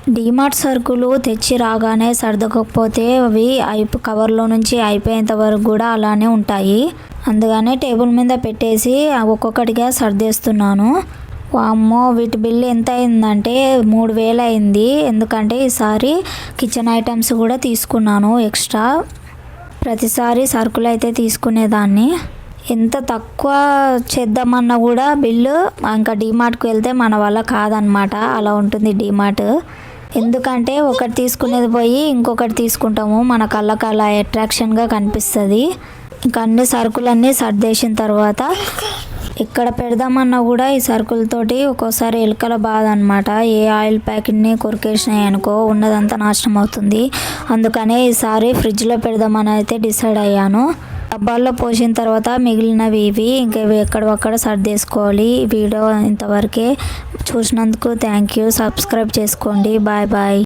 డీమార్ట్ సరుకులు తెచ్చి రాగానే సర్దకపోతే అవి కవర్లో నుంచి అయిపోయేంత వరకు కూడా అలానే ఉంటాయి. అందుకనే టేబుల్ మీద పెట్టేసి ఒక్కొక్కటిగా సర్దేస్తున్నాను. వామ్మో, వీటి బిల్లు ఎంత అయిందంటే 3000 అయింది. ఎందుకంటే ఈసారి కిచెన్ ఐటమ్స్ కూడా తీసుకున్నాను ఎక్స్ట్రా. ప్రతిసారి సరుకులు అయితే తీసుకునేదాన్ని. ఎంత తక్కువ చేద్దామన్నా కూడా బిల్లు ఇంకా డీమార్ట్కి వెళ్తే మన వల్ల కాదనమాట. అలా ఉంటుంది డీమార్ట్. ఎందుకంటే ఒకటి తీసుకునేది పోయి ఇంకొకటి తీసుకుంటాము, మన కళ్ళకు అలా అట్రాక్షన్గా కనిపిస్తుంది. ఇంకా అన్ని సరుకులన్నీ సర్దేసిన తర్వాత ఇక్కడ పెడదామన్నా కూడా ఈ సరుకులతోటి ఒక్కోసారి ఎలుకల బాధ అనమాట. ఏ ఆయిల్ ప్యాకెట్ని కొరికేసినాయి అనుకో ఉన్నదంతా నాశనం అవుతుంది. అందుకనే ఈసారి ఫ్రిడ్జ్లో పెడదామని అయితే డిసైడ్ అయ్యాను. డబ్బాల్లో పోసిన తర్వాత మిగిలినవి ఇవి ఇంకా ఇవి ఎక్కడొక్కడ సర్దేసుకోవాలి. వీడియో ఇంతవరకే చూసినందుకు థ్యాంక్ యూ. సబ్స్క్రైబ్ చేసుకోండి. Bye bye.